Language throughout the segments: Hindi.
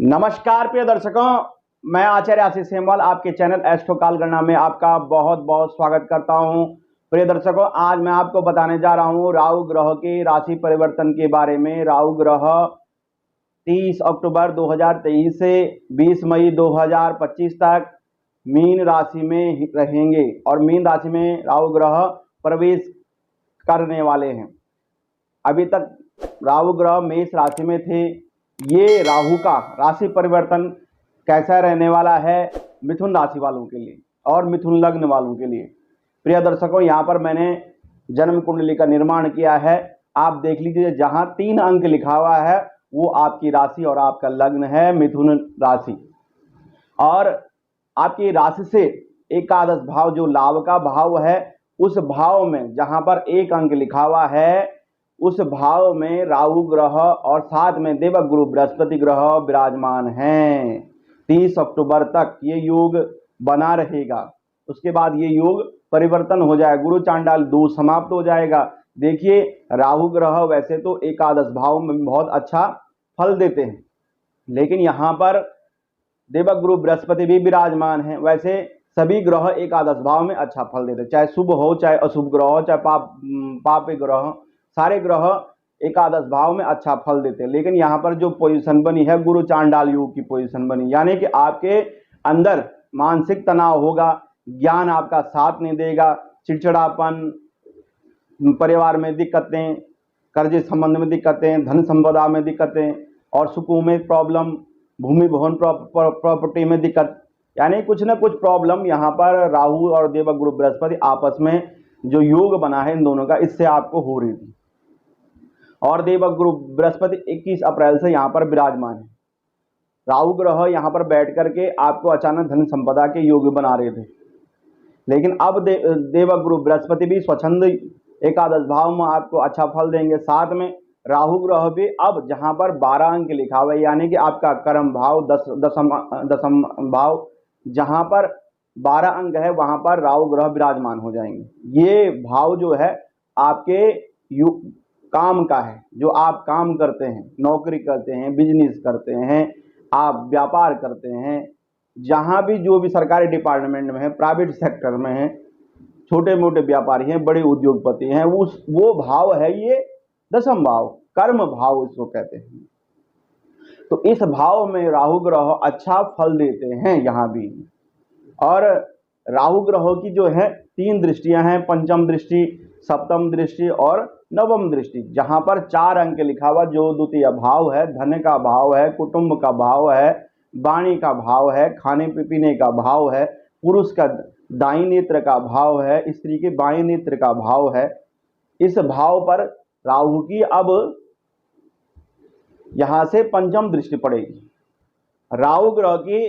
नमस्कार प्रिय दर्शकों, मैं आचार्य आशीष सेमवाल आपके चैनल एस्ट्रो कालगणना में आपका बहुत बहुत स्वागत करता हूं। प्रिय दर्शकों, आज मैं आपको बताने जा रहा हूं राहु ग्रह के राशि परिवर्तन के बारे में। राहु ग्रह 30 अक्टूबर 2023 से 20 मई 2025 तक मीन राशि में रहेंगे और मीन राशि में राहु ग्रह प्रवेश करने वाले हैं। अभी तक राहु ग्रह मेष राशि में थे। ये राहु का राशि परिवर्तन कैसा रहने वाला है मिथुन राशि वालों के लिए और मिथुन लग्न वालों के लिए। प्रिय दर्शकों, यहाँ पर मैंने जन्म कुंडली का निर्माण किया है। आप देख लीजिए, जहाँ 3 अंक लिखा हुआ है वो आपकी राशि और आपका लग्न है मिथुन राशि। और आपकी राशि से एकादश भाव जो लाभ का भाव है, उस भाव में जहाँ पर 1 अंक लिखा हुआ है उस भाव में राहु ग्रह और साथ में देवगुरु बृहस्पति ग्रह विराजमान हैं। 30 अक्टूबर तक ये योग बना रहेगा। उसके बाद ये योग परिवर्तन हो जाएगा, गुरु चांडाल दोष समाप्त हो जाएगा। देखिए, राहु ग्रह वैसे तो एकादश भाव में बहुत अच्छा फल देते हैं, लेकिन यहाँ पर देवगुरु बृहस्पति भी विराजमान हैं। वैसे सभी ग्रह एकादश भाव में अच्छा फल देते हैं, चाहे शुभ हो चाहे अशुभ ग्रह हो चाहे पाप ग्रह, सारे ग्रह एकादश भाव में अच्छा फल देते हैं। लेकिन यहाँ पर जो पोजीशन बनी है गुरु चांडाल योग की पोजीशन बनी, यानी कि आपके अंदर मानसिक तनाव होगा, ज्ञान आपका साथ नहीं देगा, चिड़चिड़ापन, परिवार में दिक्कतें, कर्ज संबंध में दिक्कतें, धन संपदा में दिक्कतें और सुकून में प्रॉब्लम, भूमि भवन प्रॉपर्टी में दिक्कत, यानी कुछ ना कुछ प्रॉब्लम यहाँ पर राहु और देवगुरु बृहस्पति आपस में जो योग बना है इन दोनों का, इससे आपको हो रही थी। और देवगुरु बृहस्पति 21 अप्रैल से यहाँ पर विराजमान है। राहु ग्रह यहाँ पर बैठ करके आपको अचानक धन संपदा के योग बना रहे थे, लेकिन अब देवगुरु बृहस्पति भी स्वच्छंद एकादश भाव में आपको अच्छा फल देंगे। साथ में राहु ग्रह भी अब जहाँ पर 12 अंक लिखा हुआ है, यानी कि आपका कर्म भाव दसम भाव जहाँ पर 12 अंक है वहाँ पर राहु ग्रह विराजमान हो जाएंगे। ये भाव जो है आपके काम का है, जो आप काम करते हैं, नौकरी करते हैं, बिजनेस करते हैं, आप व्यापार करते हैं, जहाँ भी जो भी सरकारी डिपार्टमेंट में है, प्राइवेट सेक्टर में है, छोटे मोटे व्यापारी हैं, बड़े उद्योगपति हैं, वो भाव है ये दशम भाव, कर्म भाव इसको कहते हैं। तो इस भाव में राहु ग्रह अच्छा फल देते हैं यहाँ भी। और राहु ग्रहों की जो है 3 दृष्टियां हैं, पंचम दृष्टि, सप्तम दृष्टि और नवम दृष्टि। जहां पर 4 अंक लिखा हुआ जो द्वितीय भाव है, धन का भाव है, कुटुंब का भाव है, वाणी का भाव है, खाने पीने का भाव है, पुरुष का दाईं नेत्र का भाव है, स्त्री के बाएं नेत्र का भाव है। इस भाव पर राहु की अब यहां से पंचम दृष्टि पड़ेगी। राहु ग्रह की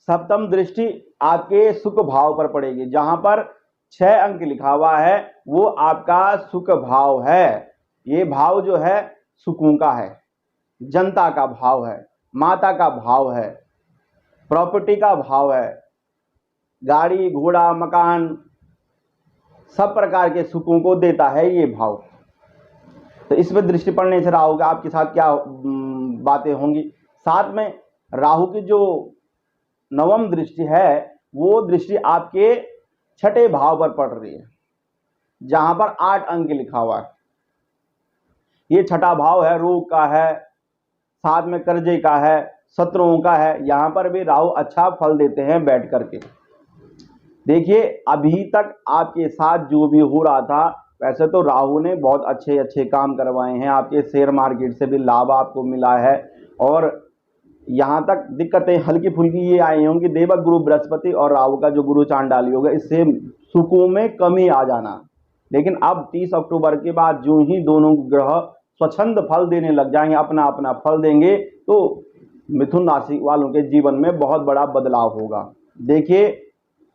सप्तम दृष्टि आपके सुख भाव पर पड़ेगी। जहां पर 6 अंक लिखा हुआ है वो आपका सुख भाव है। ये भाव जो है सुकून का है, जनता का भाव है, माता का भाव है, प्रॉपर्टी का भाव है, गाड़ी घोड़ा मकान सब प्रकार के सुकून को देता है ये भाव। तो इस पर दृष्टि पड़ने से राहु का आपके साथ क्या बातें होंगी। साथ में राहु की जो नवम दृष्टि है वो दृष्टि आपके 6ठे भाव पर पड़ रही है, जहां पर 8 अंक लिखा हुआ है। ये 6ठा भाव है, रोग का है, साथ में कर्जे का है, शत्रुओं का है। यहां पर भी राहु अच्छा फल देते हैं बैठ करके। देखिए, अभी तक आपके साथ जो भी हो रहा था, वैसे तो राहु ने बहुत अच्छे अच्छे काम करवाए हैं, आपके शेयर मार्केट से भी लाभ आपको मिला है। और यहाँ तक दिक्कतें हल्की फुल्की ये आई होंगी, देवगुरु बृहस्पति और राहु का जो गुरु चांडाल योग है, इससे सुकून में कमी आ जाना। लेकिन अब 30 अक्टूबर के बाद जो ही दोनों ग्रह स्वच्छंद फल देने लग जाएंगे, अपना अपना फल देंगे, तो मिथुन राशि वालों के जीवन में बहुत बड़ा बदलाव होगा। देखिए,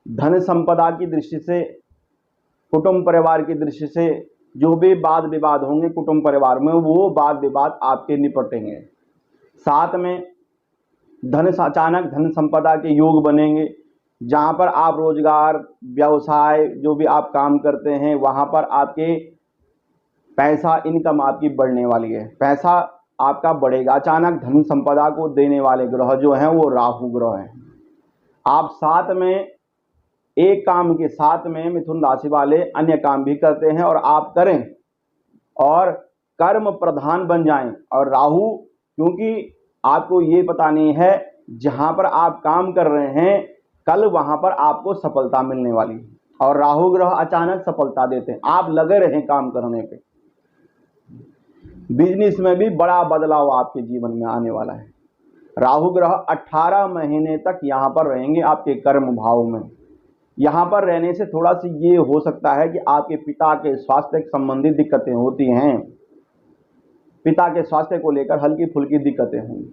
धन संपदा की दृष्टि से, कुटुंब परिवार की दृष्टि से जो भी वाद विवाद होंगे कुटुंब परिवार में, वो वाद विवाद आपके निपटेंगे। साथ में अचानक धन संपदा के योग बनेंगे, जहां पर आप रोजगार व्यवसाय जो भी आप काम करते हैं वहां पर आपके पैसा इनकम आपकी बढ़ने वाली है। पैसा आपका बढ़ेगा। अचानक धन संपदा को देने वाले ग्रह जो हैं वो राहु ग्रह हैं। आप साथ में एक काम के साथ में मिथुन राशि वाले अन्य काम भी करते हैं और आप करें और कर्म प्रधान बन जाएं। और राहु, क्योंकि आपको ये पता नहीं है जहां पर आप काम कर रहे हैं कल वहां पर आपको सफलता मिलने वाली है, और राहु ग्रह अचानक सफलता देते हैं। आप लगे रहें काम करने पे। बिजनेस में भी बड़ा बदलाव आपके जीवन में आने वाला है। राहु ग्रह 18 महीने तक यहां पर रहेंगे आपके कर्म भाव में। यहां पर रहने से थोड़ा सी ये हो सकता है कि आपके पिता के स्वास्थ्य संबंधी दिक्कतें होती हैं। पिता के स्वास्थ्य को लेकर हल्की फुल्की दिक्कतें होंगी,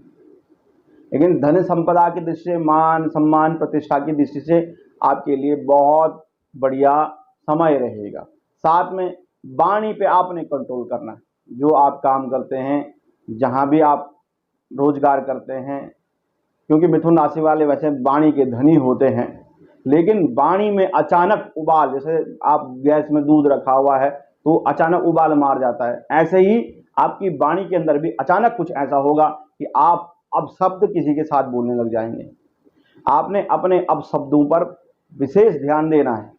लेकिन धन संपदा की दृष्टि से, मान सम्मान प्रतिष्ठा की दृष्टि से आपके लिए बहुत बढ़िया समय रहेगा। साथ में वाणी पे आपने कंट्रोल करना है। जो आप काम करते हैं, जहां भी आप रोजगार करते हैं, क्योंकि मिथुन राशि वाले वैसे वाणी के धनी होते हैं, लेकिन वाणी में अचानक उबाल, जैसे आप गैस में दूध रखा हुआ है तो अचानक उबाल मार जाता है, ऐसे ही आपकी वाणी के अंदर भी अचानक कुछ ऐसा होगा कि आप अब शब्द किसी के साथ बोलने लग जाएंगे। आपने अपने अब शब्दों पर विशेष ध्यान देना है।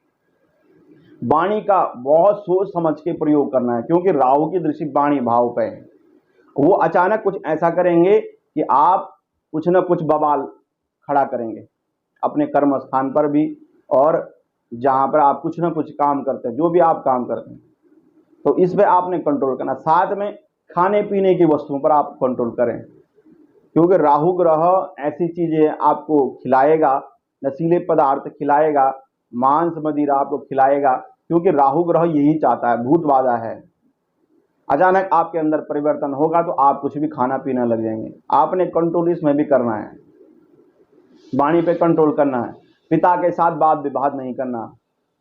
वाणी का बहुत सोच समझ के प्रयोग करना है, क्योंकि राहु की दृष्टि वाणी भाव पे है। वो अचानक कुछ ऐसा करेंगे कि आप कुछ न कुछ बवाल खड़ा करेंगे अपने कर्म स्थान पर भी, और जहां पर आप कुछ न कुछ काम करते हैं, जो भी आप काम करते हैं, तो इस पे आपने कंट्रोल करना। साथ में खाने पीने की वस्तुओं पर आप कंट्रोल करें, क्योंकि राहु ग्रह ऐसी चीजें आपको खिलाएगा, नशीले पदार्थ खिलाएगा, मांस मदिरा आपको खिलाएगा, क्योंकि राहु ग्रह यही चाहता है, भूत वादा है। अचानक आपके अंदर परिवर्तन होगा तो आप कुछ भी खाना पीना लग जाएंगे। आपने कंट्रोल इसमें भी करना है, वाणी पे कंट्रोल करना है। पिता के साथ वाद विवाद नहीं करना,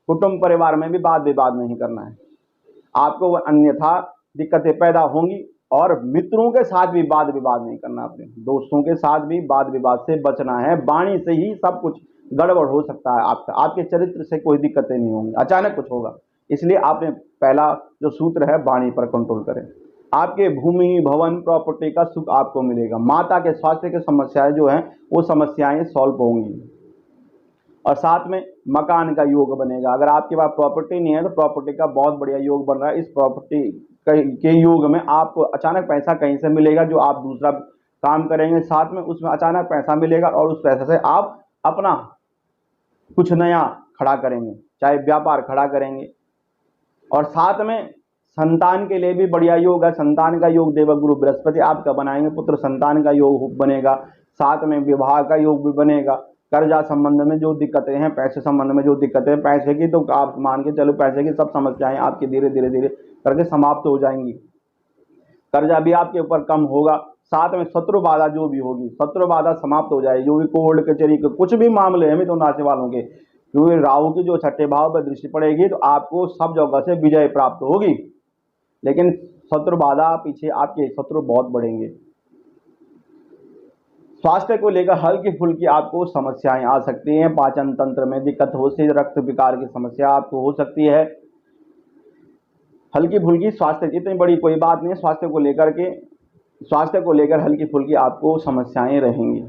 कुटुंब परिवार में भी वाद विवाद नहीं करना है। आपको अन्यथा दिक्कतें पैदा होंगी। और मित्रों के साथ भी वाद विवाद नहीं करना, अपने दोस्तों के साथ भी वाद विवाद से बचना है। वाणी से ही सब कुछ गड़बड़ हो सकता है आपका, आपके चरित्र से कोई दिक्कतें नहीं होंगी, अचानक कुछ होगा। इसलिए आपने पहला जो सूत्र है, वाणी पर कंट्रोल करें। आपके भूमि भवन प्रॉपर्टी का सुख आपको मिलेगा। माता के स्वास्थ्य की समस्याएं जो हैं वो समस्याएं सॉल्व होंगी। और साथ में मकान का योग बनेगा। अगर आपके पास प्रॉपर्टी नहीं है तो प्रॉपर्टी का बहुत बढ़िया योग बन रहा है। इस प्रॉपर्टी के योग में आपको अचानक पैसा कहीं से मिलेगा, जो आप दूसरा काम करेंगे साथ में उसमें अचानक पैसा मिलेगा, और उस पैसे से आप अपना कुछ नया खड़ा करेंगे, चाहे व्यापार खड़ा करेंगे। और साथ में संतान के लिए भी बढ़िया योग है। संतान का योग देवगुरु बृहस्पति आपका बनाएंगे, पुत्र संतान का योग बनेगा। साथ में विवाह का योग भी बनेगा। कर्जा संबंध में जो दिक्कतें हैं, पैसे संबंध में जो दिक्कतें हैं, पैसे की तो आप मान के चलो, पैसे की सब समस्याएं आपकी धीरे धीरे धीरे करके समाप्त हो जाएंगी। कर्जा भी आपके ऊपर कम होगा। साथ में शत्रु बाधा जो भी होगी, शत्रु बाधा समाप्त हो जाएगी। जो भी कोर्ट कचहरी के कुछ भी मामले हैं मिथुन राशि वालों के, क्योंकि राहु की जो छठे भाव पर दृष्टि पड़ेगी तो आपको सब जगह से विजय प्राप्त होगी। लेकिन शत्रु बाधा पीछे आपके शत्रु बहुत बढ़ेंगे। स्वास्थ्य को लेकर हल्की फुल्की आपको समस्याएं आ सकती हैं। पाचन तंत्र में दिक्कत हो सकती है, रक्त विकार की समस्या आपको हो सकती है। हल्की फुल्की स्वास्थ्य, इतनी बड़ी कोई बात नहीं है। स्वास्थ्य को लेकर हल्की फुल्की आपको समस्याएं रहेंगी,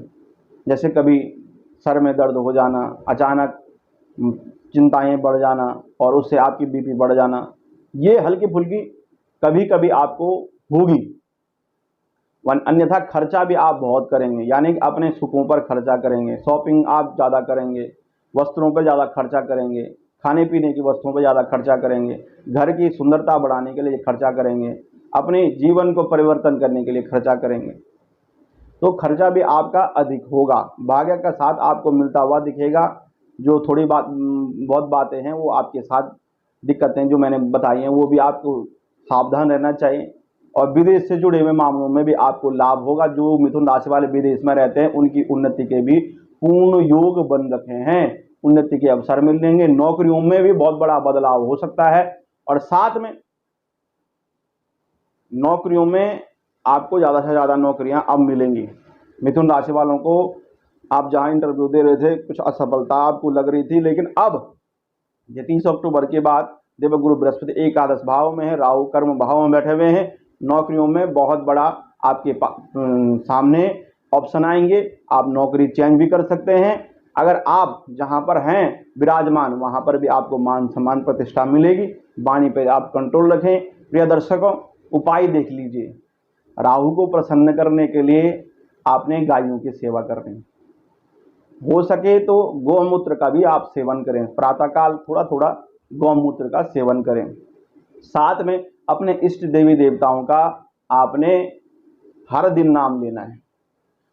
जैसे कभी सर में दर्द हो जाना, अचानक चिंताएं बढ़ जाना, और उससे आपकी बीपी बढ़ जाना, ये हल्की फुल्की कभी कभी आपको होगी। अन्यथा खर्चा भी आप बहुत करेंगे, यानी कि अपने सुखों पर खर्चा करेंगे, शॉपिंग आप ज़्यादा करेंगे, वस्त्रों पर ज़्यादा खर्चा करेंगे, खाने पीने की वस्तुओं पर ज़्यादा खर्चा करेंगे, घर की सुंदरता बढ़ाने के लिए खर्चा करेंगे, अपने जीवन को परिवर्तन करने के लिए खर्चा करेंगे, तो खर्चा भी आपका अधिक होगा। भाग्य का साथ आपको मिलता हुआ दिखेगा। जो थोड़ी बहुत बातें हैं वो आपके साथ, दिक्कतें जो मैंने बताई हैं वो भी आपको सावधान रहना चाहिए। और विदेश से जुड़े हुए मामलों में भी आपको लाभ होगा। जो मिथुन राशि वाले विदेश में रहते हैं उनकी उन्नति के भी पूर्ण योग बन रखे हैं, उन्नति के अवसर मिलेंगे। नौकरियों में भी बहुत बड़ा बदलाव हो सकता है। और साथ में नौकरियों में आपको ज़्यादा से ज़्यादा नौकरियां अब मिलेंगी। मिथुन राशि वालों को आप जहां इंटरव्यू दे रहे थे कुछ असफलता आपको लग रही थी, लेकिन अब 30 अक्टूबर के बाद देवगुरु बृहस्पति एकादश भाव में है, राहु कर्म भाव में बैठे हुए हैं। नौकरियों में बहुत बड़ा आपके सामने ऑप्शन आएंगे, आप नौकरी चेंज भी कर सकते हैं। अगर आप जहां पर हैं विराजमान वहां पर भी आपको मान सम्मान प्रतिष्ठा मिलेगी। वाणी पर आप कंट्रोल रखें। प्रिय दर्शकों, उपाय देख लीजिए। राहु को प्रसन्न करने के लिए आपने गायों की सेवा करनी, हो सके तो गौमूत्र का भी आप सेवन करें। प्रातःकाल थोड़ा थोड़ा गौमूत्र का सेवन करें। साथ में अपने इष्ट देवी देवताओं का आपने हर दिन नाम लेना है।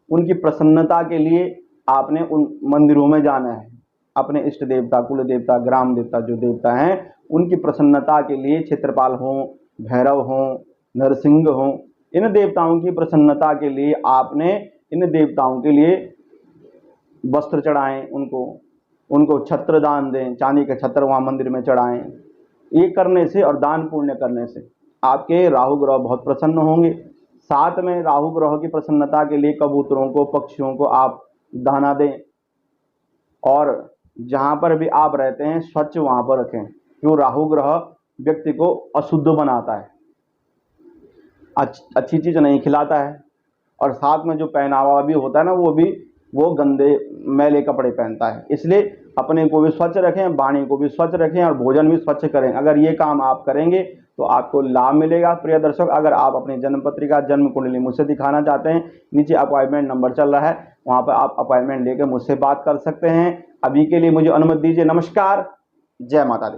उनकी प्रसन्नता के लिए आपने उन मंदिरों में जाना है। अपने इष्ट देवता, कुल देवता, ग्राम देवता जो देवता हैं उनकी प्रसन्नता के लिए क्षेत्रपाल हों, भैरव हों, नरसिंह हों, इन देवताओं की प्रसन्नता के लिए आपने इन देवताओं के लिए वस्त्र चढ़ाएं, उनको छत्र दान दें, चांदी के छत्र वहाँ मंदिर में चढ़ाएं। ये करने से और दान पुण्य करने से आपके राहु ग्रह बहुत प्रसन्न होंगे। साथ में राहु ग्रह की प्रसन्नता के लिए कबूतरों को, पक्षियों को आप दाना दें और जहाँ पर भी आप रहते हैं स्वच्छ वहाँ पर रखें, क्यों राहु ग्रह व्यक्ति को अशुद्ध बनाता है, अच्छी चीज़ नहीं खिलाता है। और साथ में जो पहनावा भी होता है ना वो गंदे मैले कपड़े पहनता है। इसलिए अपने को भी स्वच्छ रखें, वाणी को भी स्वच्छ रखें और भोजन भी स्वच्छ करें। अगर ये काम आप करेंगे तो आपको लाभ मिलेगा। प्रिय दर्शक, अगर आप अपनी जन्म पत्रिका, जन्म कुंडली मुझसे दिखाना चाहते हैं, नीचे अपॉइंटमेंट नंबर चल रहा है, वहाँ पर आप अपॉइंटमेंट लेकर मुझसे बात कर सकते हैं। अभी के लिए मुझे अनुमति दीजिए। नमस्कार, जय माता दी।